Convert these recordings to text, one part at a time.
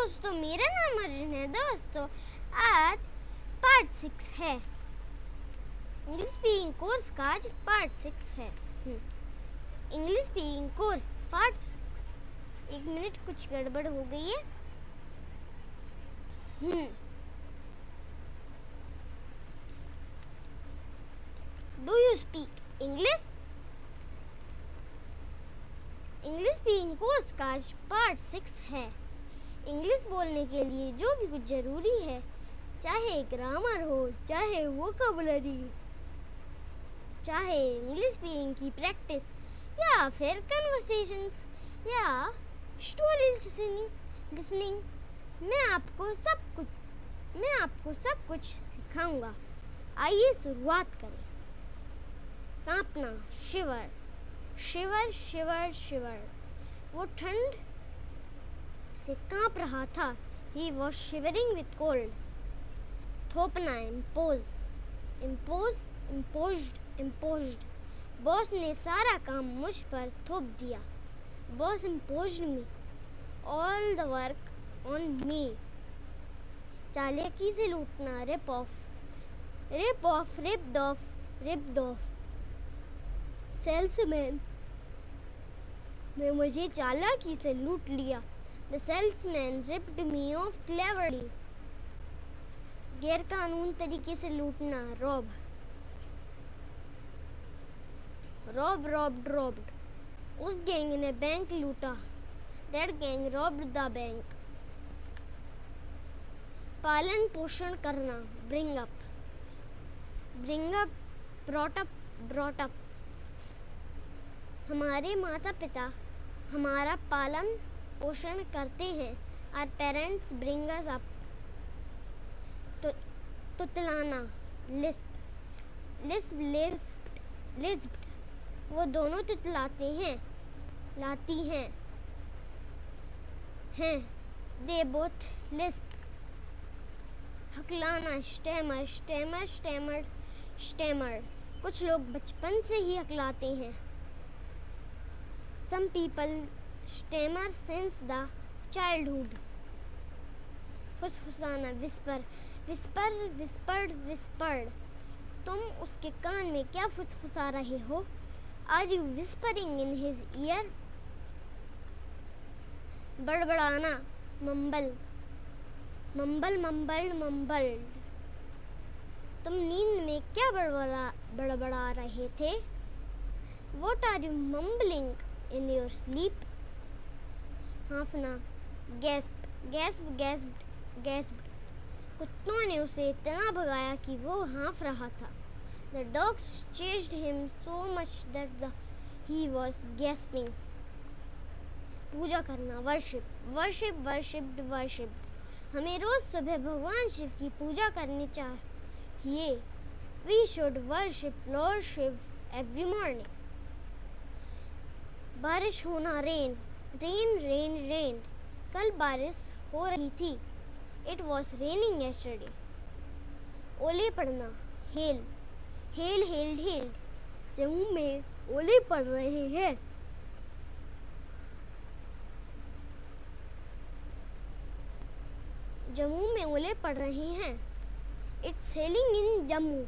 दोस्तों, मेरा नाम अर्जुन है। दोस्तों, आज पार्ट 6 है। इंग्लिश स्पीकिंग कोर्स का आज पार्ट 6 है। English speaking course part 6। एक मिनट, कुछ गड़बड़ हो गई है। Do you speak English? English speaking course का आज पार्ट 6 है। इंग्लिश बोलने के लिए जो भी कुछ ज़रूरी है, चाहे ग्रामर हो, चाहे वोकैबुलरी, चाहे इंग्लिश स्पीकिंग की प्रैक्टिस, या फिर कन्वर्सेशंस, या स्टोरी लिसनिंग, मैं आपको सब कुछ सिखाऊंगा। आइए शुरुआत करें। कांपना, शिवर शिवर शिवर शिवर। वो ठंड से कांप रहा था। He was shivering with cold. थोपना, imposed. Boss ने सारा काम मुझ पर थोप दिया। Boss imposed me all the work on me. चालाकी से लूटना, ripped off. सेल्समैन ने मुझे चालाकी से लूट लिया। The salesman ripped me off cleverly. गैर कानून तरीके से लूटना, robbed. उस गैंग ने बैंक लूटा। That gang robbed the bank. पालन पोषण करना, bring up, brought up. हमारे माता पिता हमारा पालन पोषण करते हैं। Our parents bring us up. तुतलाना, lisped. वो दोनों तुतलाते हैं, लाती हैं। They both lisp. हकलाना, stammer. कुछ लोग बचपन से ही हकलाते हैं। Some people stammer since the childhood. फुसफुसाना, whispered. तुम उसके कान में क्या फुसफुसा रहे हो? Are you whispering in his ear? बड़बड़ाना, mumbled. तुम नींद में क्या बड़बड़ा रहे थे? What are you mumbling in your sleep? हाँफना, gasped. कुत्तों ने उसे इतना भगाया कि वो हाँफ रहा था। The dogs chased him so much that he was gasping. पूजा करना, worshipped. हमें रोज सुबह भगवान शिव की पूजा करनी चाहिए। We should worship Lord Shiv every morning. बारिश होना, rain. कल बारिश हो रही थी। It was raining yesterday. ओले पड़ना, hail. जम्मू में ओले पड़ रहे हैं। जम्मू में ओले पड़ रहे हैं। It's hailing in Jammu.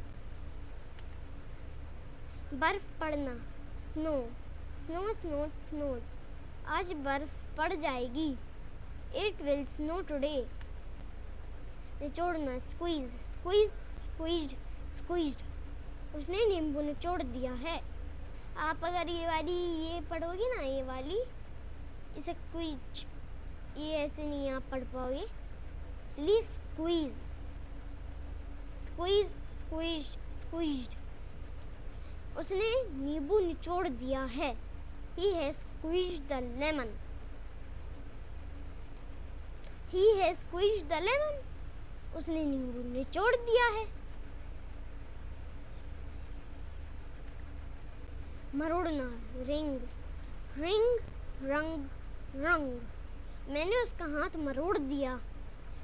बर्फ पड़ना, snow. आज बर्फ पड़ जाएगी। It will snow today. निचोड़ना, squeezed. उसने नींबू निचोड़ दिया है। आप अगर ये पढ़ोगे ना, ये वाली, इसे squeeze, ये ऐसे नहीं आप पढ़ पाओगे, इसलिए squeezed. उसने नींबू निचोड़ दिया है। He has squeezed the lemon. उसने नींबू निचोड़ दिया है। मरोड़ना, rung. मैंने उसका हाथ मरोड़ दिया।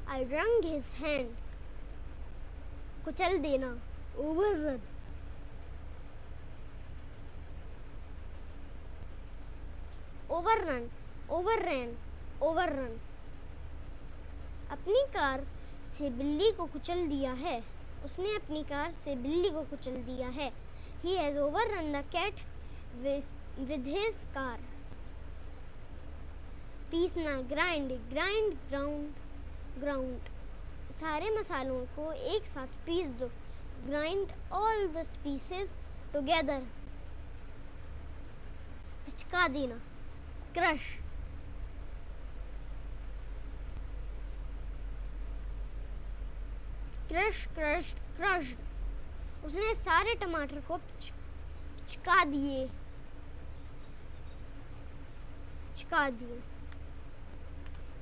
I wrung his hand. कुचल देना, overrun. अपनी कार से बिल्ली को कुचल दिया है। उसने अपनी कार से बिल्ली को कुचल दिया है। He has overrun the cat with his car. पीसना, grind, ground. सारे मसालों को एक साथ पीस दो। Grind all the pieces together. पिचका देना, crush. Crushed. उसने सारे टमाटर को पिचका दिए।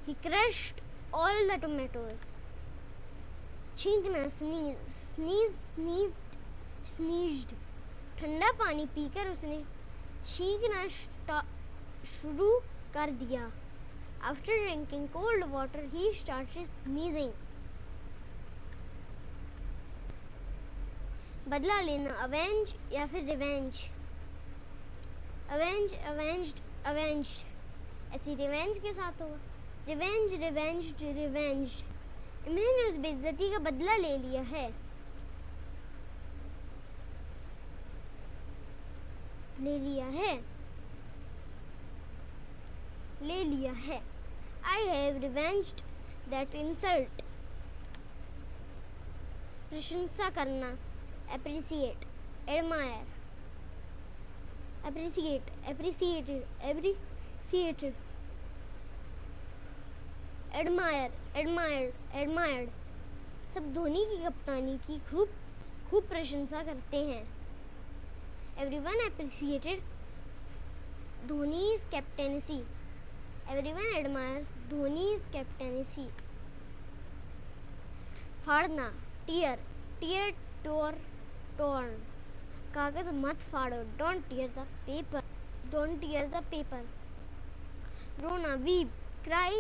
He crushed all the tomatoes. छींकना, sneezed. ठंडा पानी पीकर उसने छींकना शुरू कर दिया। After drinking cold water, he started sneezing. बदला लेना, अवेंज या फिर रिवेंज। अवेंज्ड ऐसी रिवेंज के साथ होगा। रिवेंज्ड। मैंने उस बेइज्जती का बदला ले लिया है। I have revenged that insult. प्रशंसा करना, appreciated, admired. सब धोनी की कप्तानी की खूब प्रशंसा करते हैं। Everyone appreciated Dhoni's captaincy. Everyone admires Dhoni's captaincy. फाड़ना, tear, torn. कागज मत फाड़ो, don't tear the paper. रोना, weep, cry,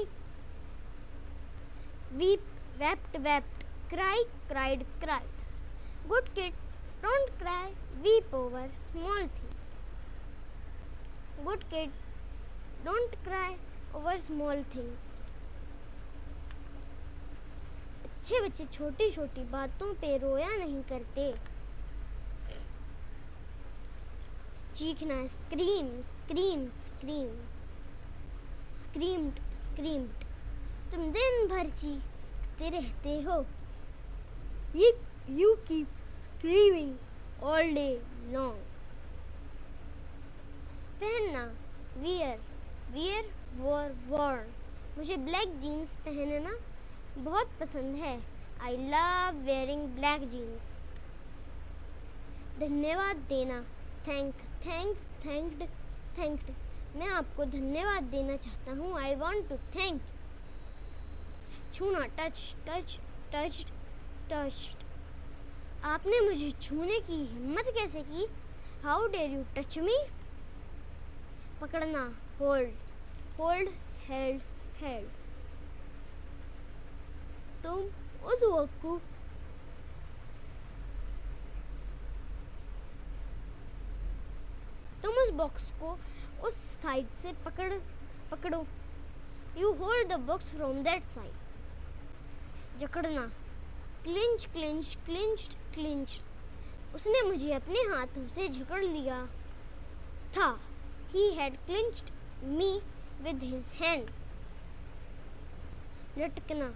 wept, cry, cried. Good kids don't cry, weep over small things. Good kids don't cry over small things. अच्छे बच्चे छोटी छोटी बातों पे रोया नहीं करते। चीखना, screamed. तुम दिन भर चीखते रहते हो। You keep screaming all day long. पहनना, wear, worn. मुझे ब्लैक जीन्स पहनना बहुत पसंद है। I love wearing black jeans. धन्यवाद देना, thanked. मैं आपको धन्यवाद देना चाहता हूँ। I want to thank. छूना, touched. आपने मुझे छूने की हिम्मत कैसे की? How dare you touch me? पकड़ना, hold, held. तुम उस बॉक्स को उस साइड से पकड़ो। You hold the box from that side. जकड़ना, clinched. उसने मुझे अपने हाथों से जकड़ लिया था। He had clinched me with his hands. लटकना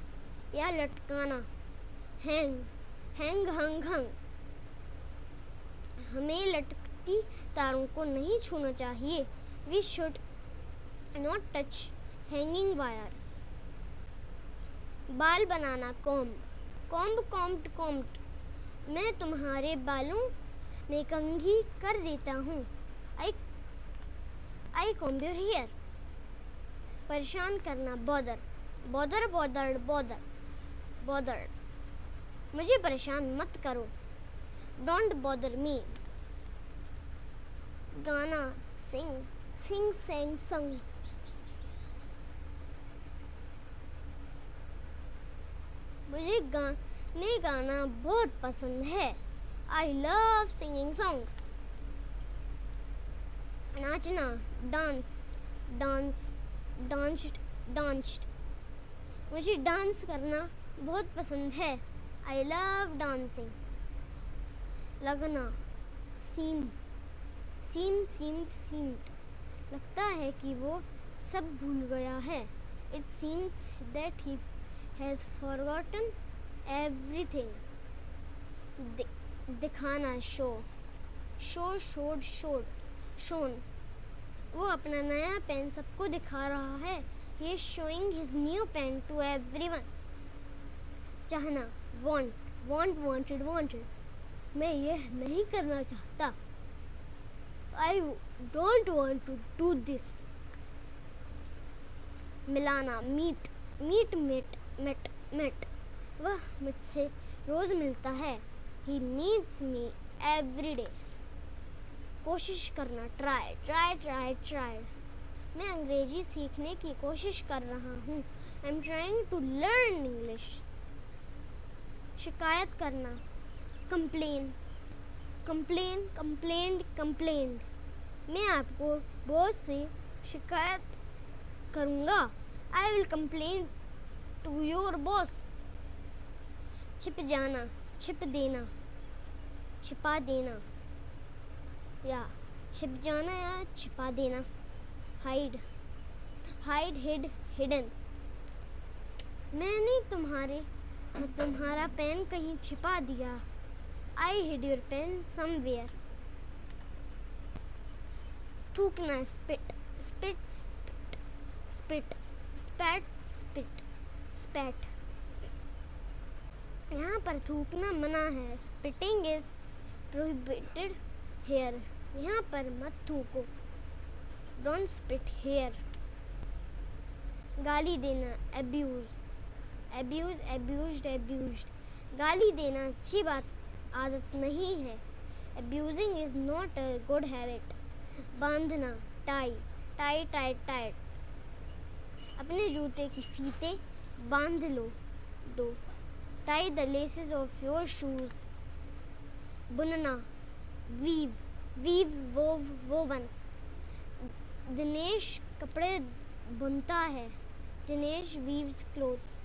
या लटकाना, hung. हमें लटकती तारों को नहीं छूना चाहिए। We should not touch hanging wires. बाल बनाना, combed. मैं तुम्हारे बालों में कंघी कर देता हूँ। I comb your hair. परेशान करना, bothered. मुझे परेशान मत करो। Don't bother me. गाना, sing. मुझे गाना बहुत पसंद है। I love singing songs. नाचना, danced. मुझे डांस करना बहुत पसंद है। I love dancing. लगना, सीम, सीम्ड। लगता है कि वो सब भूल गया है। It seems that he has forgotten everything. दिखाना, शोन। वो अपना नया पेन सबको दिखा रहा है। He is showing his new pen to everyone. चाहना, वांटेड। मैं यह नहीं करना चाहता। I don't want to do this. मिलाना, मेट। वह मुझसे रोज मिलता है। He meets me every day. कोशिश करना, ट्राई। मैं अंग्रेजी सीखने की कोशिश कर रहा हूँ। I am trying to learn English. शिकायत करना, कंप्लेंड। मैं आपको बॉस से शिकायत करूँगा। I will complain to your boss. छिप जाना, छिपा देना या छिप जाना या छिपा देना। हिडन। मैंने तुम्हारा पेन कहीं छिपा दिया। I hid your pen somewhere. थूकना, स्पैट। यहाँ पर थूकना मना है। Spitting is prohibited here. यहाँ पर मत थूको। Don't spit hair. गाली देना, अब्यूज्ड। गाली देना अच्छी आदत नहीं है। Abusing is not a good habit. बांधना, टाई। अपने जूते की फीते बांध दो। Tie the laces of your shoes. बुनना, वोवन। दिनेश कपड़े बुनता है। Dinesh weaves clothes.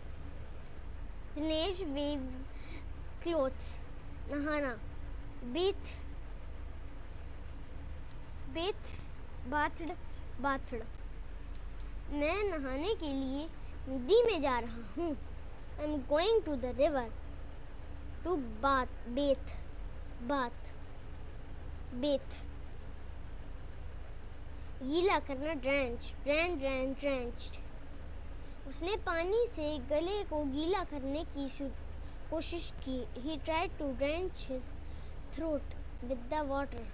नहाना, बाथड। मैं नहाने के लिए नदी में जा रहा हूँ। I am going to the river to bathe. गीला करना, ड्रेंच्ड। उसने पानी से गले को गीला करने की कोशिश की। He tried to drench his throat with the water.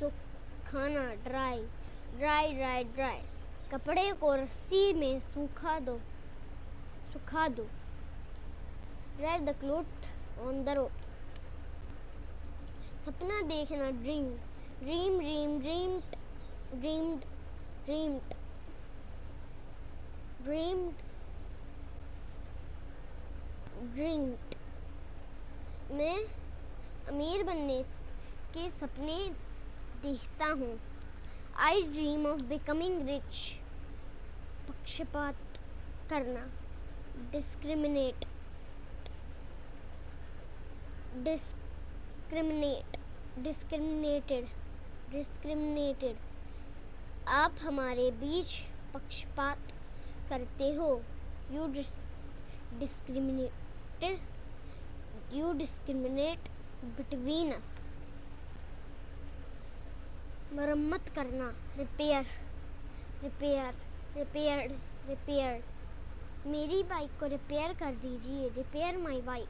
सुखाना, ड्राई। कपड़े को रस्सी में सुखा दो। Dry the cloth on the rope. सपना देखना, dreamed. मैं अमीर बनने के सपने देखता हूँ। I dream of becoming rich. पक्षपात करना, discriminated. आप हमारे बीच पक्षपात करते हो। You discriminate between us. मरम्मत करना, repaired. मेरी बाइक को रिपेयर कर दीजिए। Repair my bike.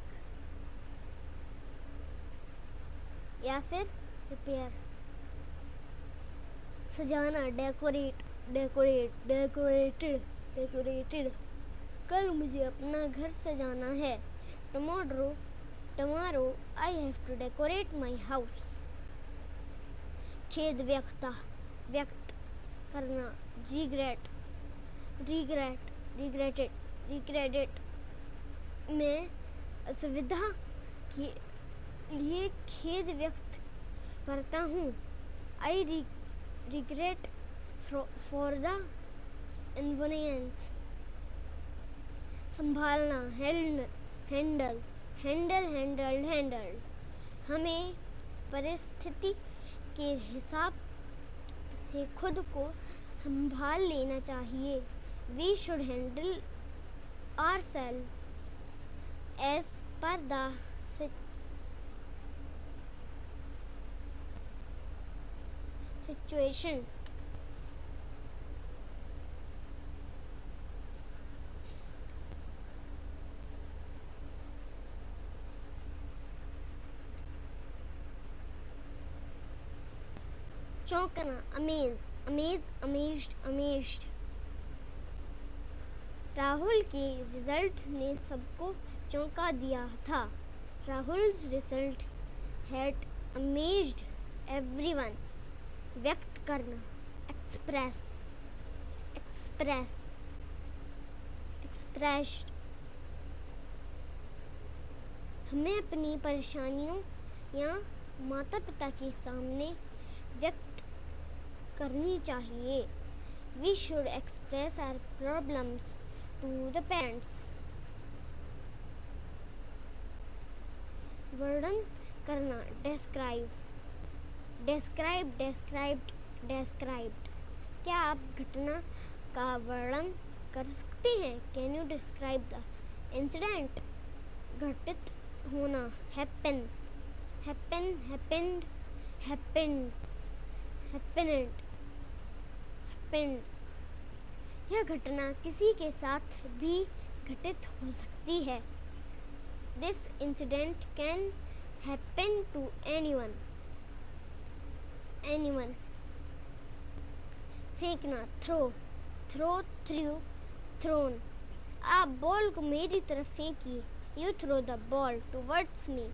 या फिर रिपेयर। सजाना, डेकोरेटेड। कल मुझे अपना घर सजाना है। Tomorrow I have to decorate my house. खेद व्यक्त करना, regretted. मैं असुविधा के लिए खेद व्यक्त करता हूँ। I regret for the इन्वेनियंस, संभालना, हैंडल, हैंडल्ड। हमें परिस्थिति के हिसाब से खुद को संभाल लेना चाहिए। We should handle ourselves as per the situation. चौंकना, amazed। Rahul के रिजल्ट ने सबको चौंका दिया था। Rahul's result had amazed everyone. व्यक्त करना, एक्सप्रेस्ड। हमें अपनी परेशानियों या माता पिता के सामने व्यक्त करनी चाहिए। We should express our problems to the parents. वर्णन करना, described। क्या आप घटना का वर्णन कर सकते हैं? Can you describe the incident? घटित होना, happened। यह घटना किसी के साथ भी घटित हो सकती है। This incident can happen to anyone। फेंकना, thrown। आप बॉल को मेरी तरफ फेंकिए। You throw the ball towards me।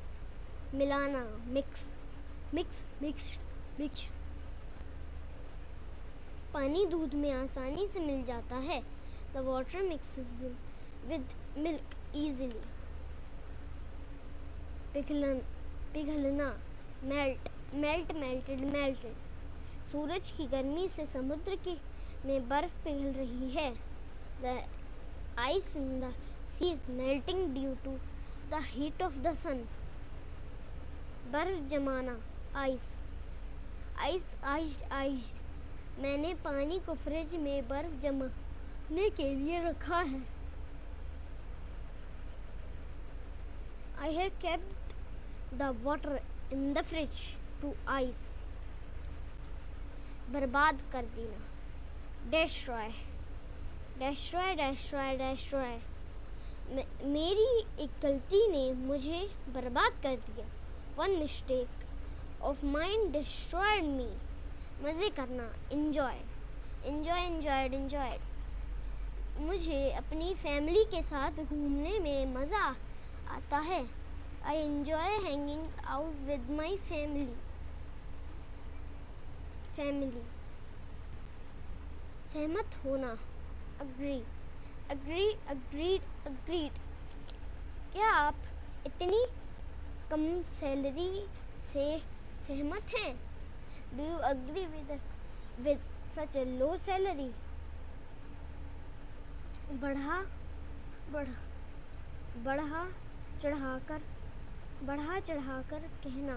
मिलाना, mix। पानी दूध में आसानी से मिल जाता है। The water mixes with milk easily। पिघलना, melted। सूरज की गर्मी से समुद्र में बर्फ पिघल रही है। The ice in the sea is melting due to the heat of the sun। बर्फ जमाना, iced। मैंने पानी को फ्रिज में बर्फ जमाने के लिए रखा है। I have kept the water in the fridge to ice। बर्बाद कर देना, destroy। मेरी एक गलती ने मुझे बर्बाद कर दिया। One mistake of mine destroyed me। मज़े करना, enjoyed। मुझे अपनी फैमिली के साथ घूमने में मज़ा आता है। I enjoy hanging out with my family। सहमत होना, agreed। क्या आप इतनी कम सैलरी से सहमत हैं? Do you agree with such a low salary? बढ़ा चढ़ाकर कहना,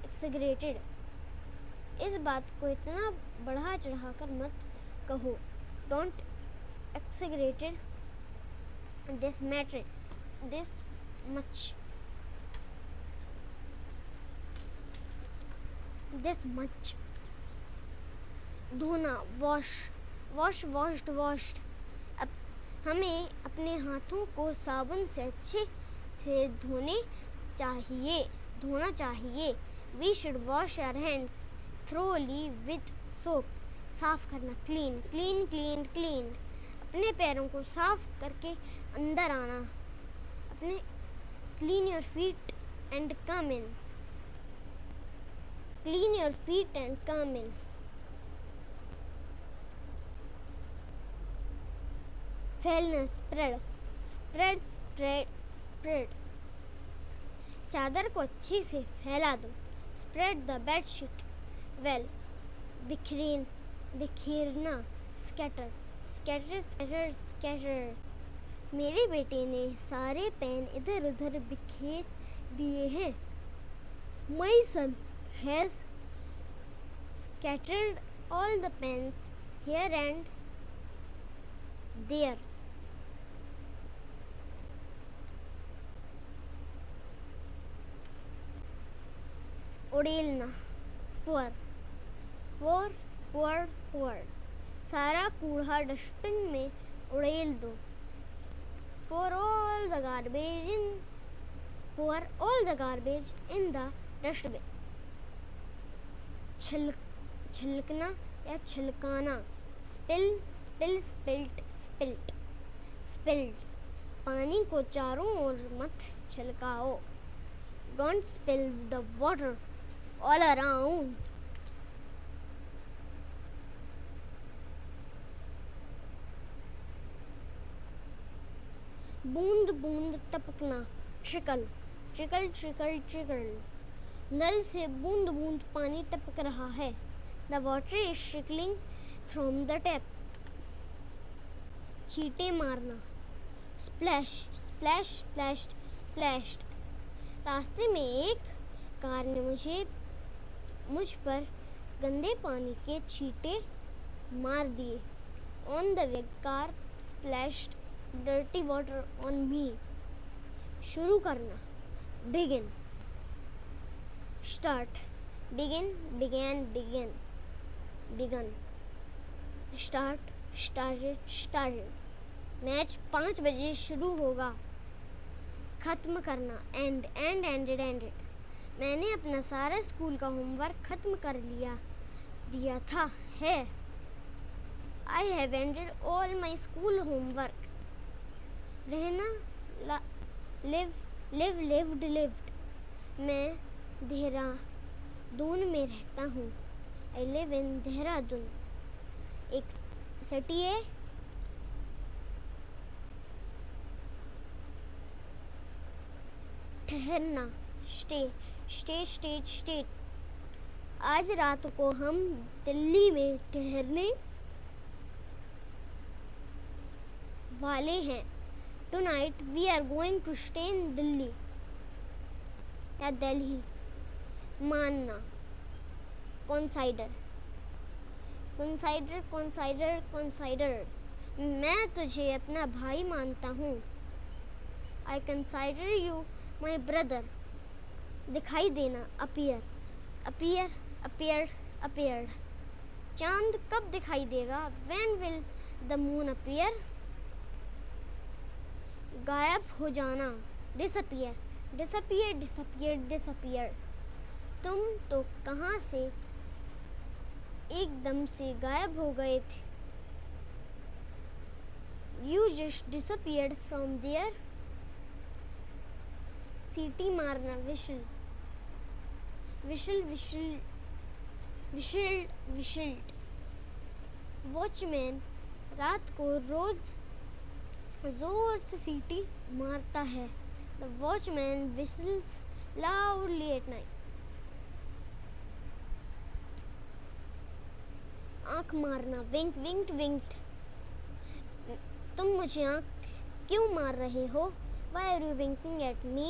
exaggerated। इस बात को इतना बढ़ा चढ़ाकर मत कहो। Don't exaggerate this matter this much। धोना, washed। अब हमें अपने हाथों को साबुन से अच्छे से धोना चाहिए। We should wash our hands thoroughly with soap। साफ करना, clean। अपने पैरों को साफ करके अंदर आना। Clean your feet and come in। फैलना, स्प्रेड, स्प्रेड स्प्रेड स्प्रेड। चादर को अच्छे से फैला दो, स्प्रेड द बेडशीट वेल। बिखरेन, बिखेरना, स्कैटर, स्कैटर स्कैटर स्कैटर। मेरे बेटे ने सारे पेन इधर उधर बिखेर दिए हैं। My son has scattered all the pens here and there. उड़ेलना, pour, pour, pour, pour। सारा कूड़ा डस्टबिन में उड़ेल दो। Pour all the garbage in, pour all the garbage in the dustbin। छिलकना या छिलकाना, spill, spill, spilt, spilt, spilled। पानी को चारों ओर मत छिलकाओ, don't spill the water all around। बूंद बूंद टपकना, ट्रिकल, ट्रिकल ट्रिकल ट्रिकल। नल से बूंद बूंद पानी टपक रहा है, the water is trickling from the tap. छींटे मारना, स्प्लैश, स्प्लैश स्प्लैश्ड स्प्लैश्ड। रास्ते में एक कार ने मुझ पर गंदे पानी के छींटे मार दिए। On the way car splashed dirty water on me। शुरू करना, begin, start, begin, began, began, begun, start, started, started। Match 5 बजे शुरू होगा। खत्म करना, end, end, ended, ended। मैंने अपना सारा स्कूल का होमवर्क खत्म कर दिया था है। I have ended all my school homework। रहना, लिव, लिव, लिव्ड, लिव्ड। मैं देहरादून में रहता हूँ। I live in Dehradun. एक सिटी है। ठहरना, स्टे, स्टे स्टेट स्टेट। आज रात को हम दिल्ली में ठहरने वाले हैं। Tonight we are going to stay in Delhi या दिल्ली। मानना, consider, consider, consider, consider। मैं तुझे अपना भाई मानता हूँ। I consider you my brother। दिखाई देना, appear, appear, appeared, appeared। चांद कब दिखाई देगा? When will the moon appear? गायब हो जाना, disappear, disappear, disappear, disappear। तुम तो कहाँ से एकदम से गायब हो गए थे। You just disappeared from there। सीटी मारना, whistle, whistle, whistle, whistled, whistled। Watchman रात को रोज जोर से सीटी मारता है। The watchman whistles loudly at night। आँख मारना, wink, winked, winked। तुम मुझे आँख क्यों मार रहे हो? Why are you winking at me?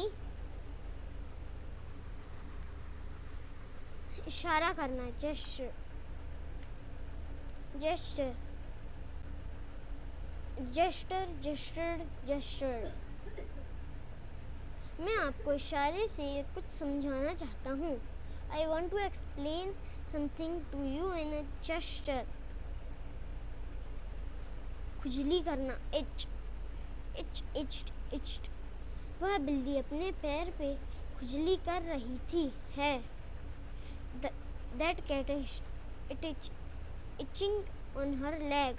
इशारा करना, gesture, gesture, gesture, gestured, gestured। मैं आपको इशारे से कुछ समझाना चाहता हूँ। I want to explain something to you in a gesture। खुजली करना, itch, itch, itched, itched। वह बिल्ली अपने पैर पे खुजली कर रही थी है। That cat is itching on her leg।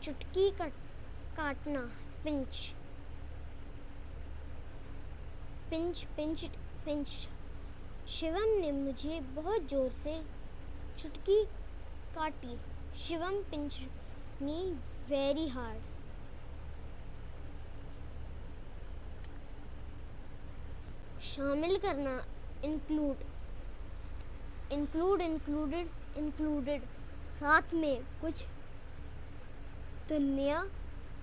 चुटकी काटना, pinch, pinch, pinched, pinch। Shivam ने मुझे बहुत जोर से चुटकी काटी। Shivam pinch me very hard. शामिल करना, इंक्लूड, इंक्लूडेड। साथ में कुछ धनिया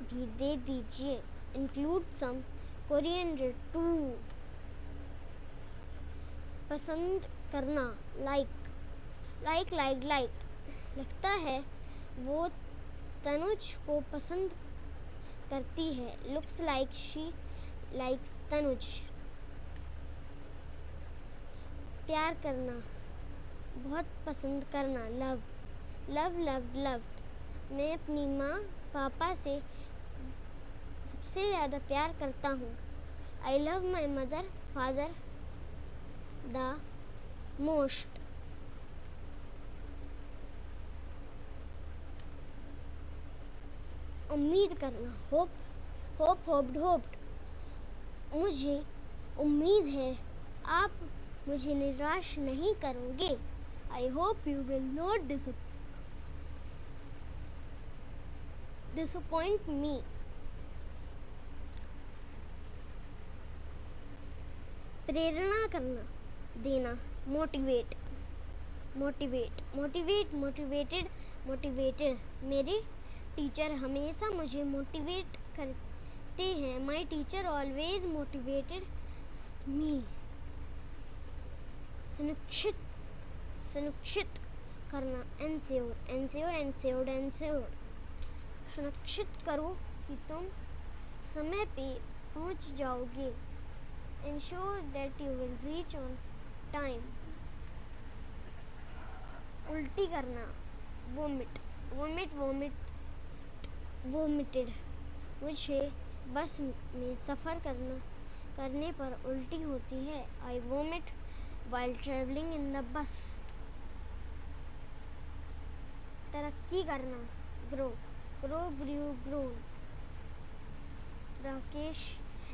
भी दे दीजिए। Include some coriander too. पसंद करना, लाइक। लगता है वो तनुज को पसंद करती है। Looks like she likes Tanuj. प्यार करना, बहुत पसंद करना, लव। मैं अपनी माँ पापा से सबसे ज़्यादा प्यार करता हूँ। I love my mother father the most. उम्मीद करना, होप्ड। मुझे उम्मीद है आप मुझे निराश नहीं करोगे। I hope you will not disappoint me. प्रेरणा करना, देना, मोटिवेटेड। मेरे टीचर हमेशा मुझे मोटिवेट करते हैं। My teacher always motivated me. सुनिश्चित करना, एंश्योर। सुनिश्चित करो कि तुम समय पे पहुंच जाओगे। Ensure that you will reach on time. उल्टी करना, vomited। मुझे बस में सफ़र करने पर उल्टी होती है। I vomit while traveling in the bus। तरक्की करना, grow। राकेश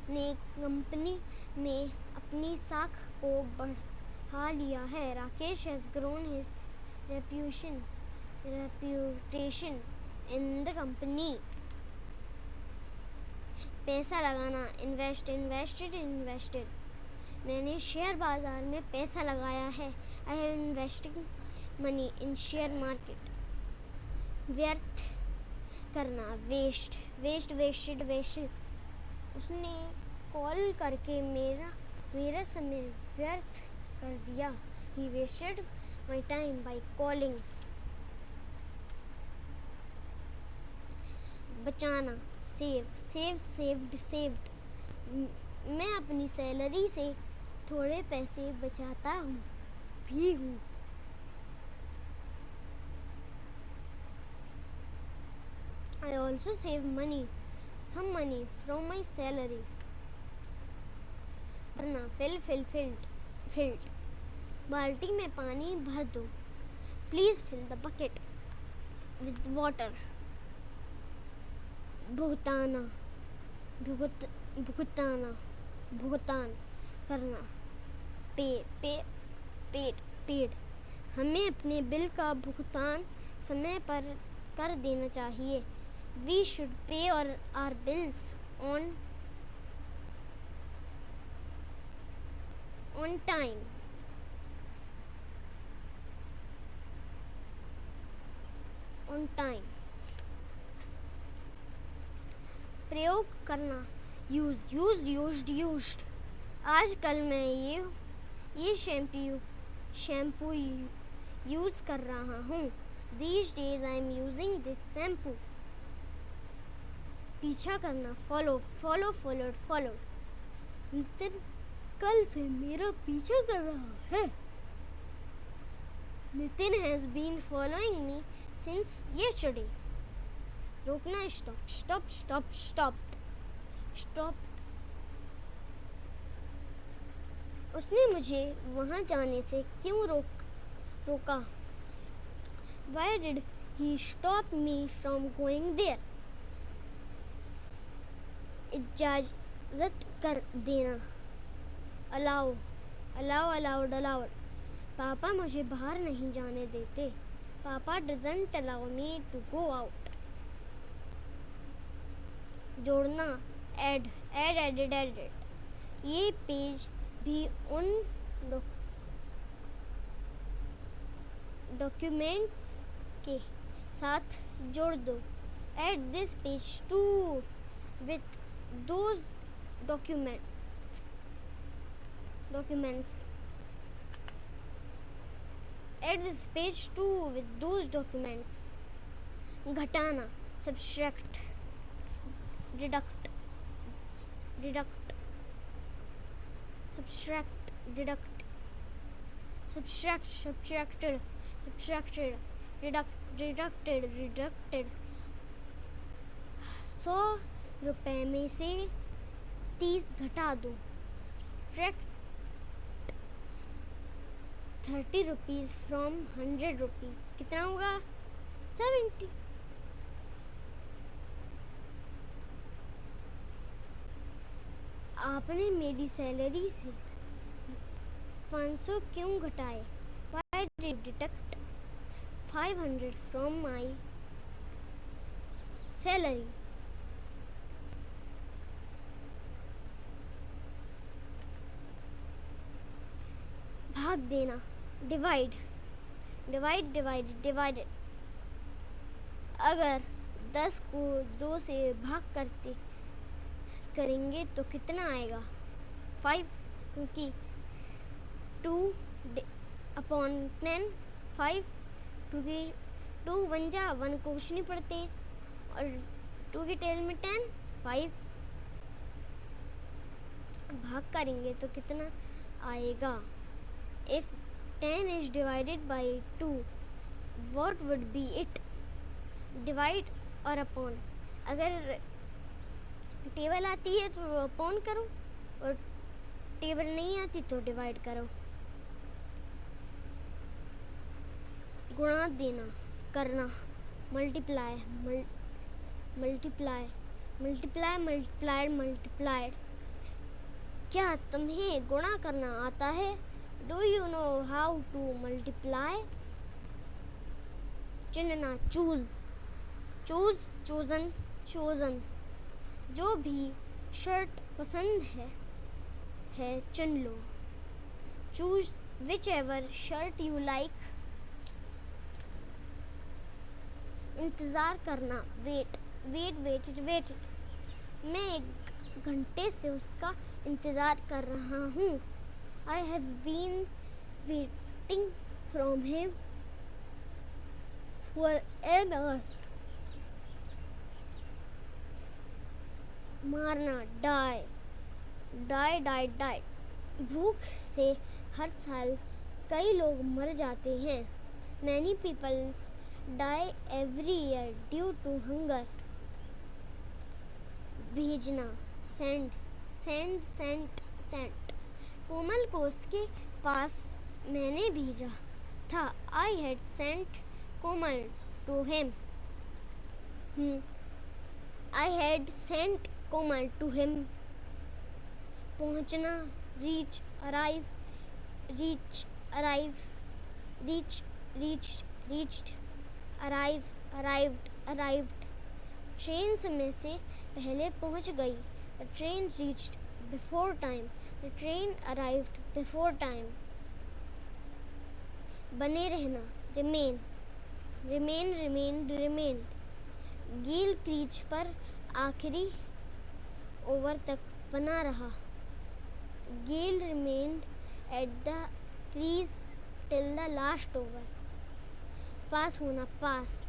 ने कंपनी में अपनी साख को बढ़ा लिया है। Rakesh has grown his reputation in the company। पैसा लगाना, invested। मैंने शेयर बाजार में पैसा लगाया है। I have invested money in share market। व्यर्थ करना, wasted। उसने कॉल करके मेरा समय व्यर्थ कर दिया। He wasted my time by calling। बचाना, saved। मैं अपनी सैलरी से थोड़े पैसे बचाता हूँ। I also save some money from my salary। भरना, filled। बाल्टी में पानी भर दो। Please fill the bucket with water। भुगतान करना, paid। हमें अपने बिल का भुगतान समय पर कर देना चाहिए। We should pay our bills on time। प्रयोग करना, used। आजकल मैं ये शैम्पू यूज़ कर रहा हूँ। These days I am using this shampoo। पीछा करना, followed। नितिन कल से मेरा पीछा कर रहा है। Nitin has been following me since yesterday। रोकना, stopped। उसने मुझे वहाँ जाने से क्यों रोका। Why did he stop me from going there? इजाज़त कर देना, allowed। पापा मुझे बाहर नहीं जाने देते। Papa doesn't allow me to go out. जोड़ना, ऐड, एडेड। ये पेज भी उन डॉक्यूमेंट्स के साथ जोड़ दो। Add this page to with those documents. Add this page too with those documents. घटाना, subtract, deduct, subtract, deduct, subtracted, deducted. 100 रुपए में से 30 घटा दो। Subtract 30 rupees from 100 rupees। कितना होगा? 70। आपने मेरी सैलरी से 500 क्यों घटाए? Why did you deduct 500 from my salary? भाग देना, divided। अगर 10 को 2 से भाग करेंगे तो कितना आएगा? 5, क्योंकि 2 अपॉन 10 5, 2 1 जा 1 को कुछ नहीं पढ़ते हैं, और 2 की टेल में 10 5। भाग करेंगे तो कितना आएगा? If 10 is divided by 2, what would be it? Divide और upon। अगर टेबल आती है तो अपॉन करो, और टेबल नहीं आती तो डिवाइड करो। गुणा देना, करना, मल्टीप्लाइड। क्या तुम्हें गुणा करना आता है? Do you know how to multiply? चुनना, chosen। जो भी शर्ट पसंद है चुन लो। Choose whichever shirt you like। इंतज़ार करना, wait। मैं 1 घंटे से उसका इंतज़ार कर रहा हूँ। I have been waiting from him for an hour। मारना, die। भूख से हर साल कई लोग मर जाते हैं। Many people die every year due to hunger। भेजना, send। कोमल को उसके पास मैंने भेजा था। I had sent Komal to him। I had sent Komal to him। पहुंचना, reach, arrive, reached, arrived। Train समय से पहले पहुंच गई। The train reached before time। The train arrived before time। बने रहना, remained। गील क्रीज पर आखिरी ओवर तक बना रहा। Gail remained at the crease till the last over। पास होना, past।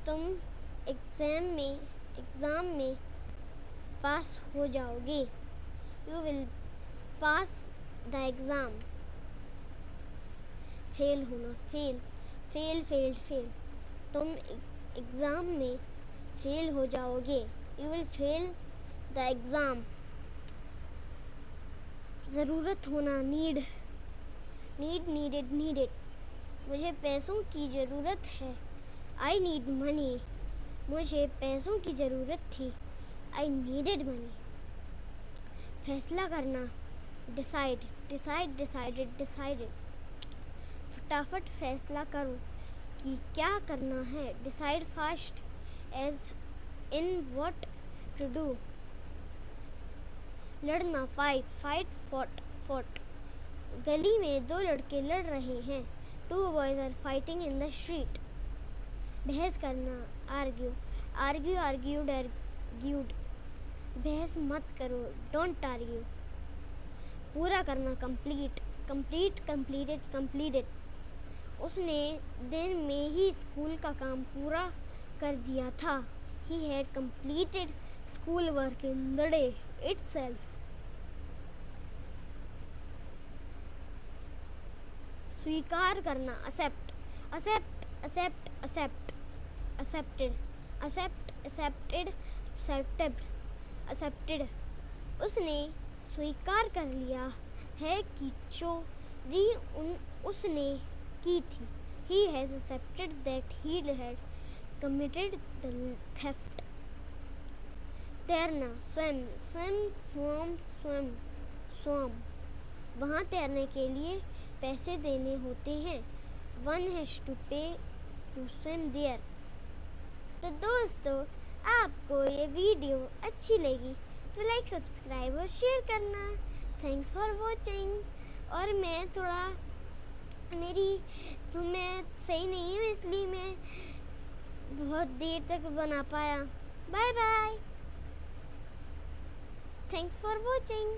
तुम एग्जाम में पास हो जाओगे। You will pass the exam। Fail होना, fail। तुम एग्जाम में फेल हो जाओगे। You will fail the exam। ज़रूरत होना, needed। मुझे पैसों की ज़रूरत है। I need money। मुझे पैसों की ज़रूरत थी। I needed money। फैसला करना, decided। फटाफट फैसला करो कि क्या करना है। Decide fast as in what to do. लड़ना, फाइट, फाइट, फॉट। गली में दो लड़के लड़ रहे हैं। Two boys are fighting in the street. बहस करना, आर्ग्यू, आर्ग्यूड। बहस मत करो, डोंट आर्ग्यू। पूरा करना, कंप्लीटेड। उसने दिन में ही स्कूल का काम पूरा कर दिया था। He had completed school work in the day itself. स्वीकार करना, accepted। उसने स्वीकार कर लिया है कि चोरी उसने की थी। He has accepted that he had committed the theft. तैरना, swim। वहाँ तैरने के लिए पैसे देने होते हैं। One has to pay to swim there. तो दोस्तों, आपको ये वीडियो अच्छी लगी तो लाइक, सब्सक्राइब और शेयर करना। Thanks for watching. और मैं सही नहीं हूँ, इसलिए मैं बहुत देर तक बना पाया। Bye bye. Thanks for watching.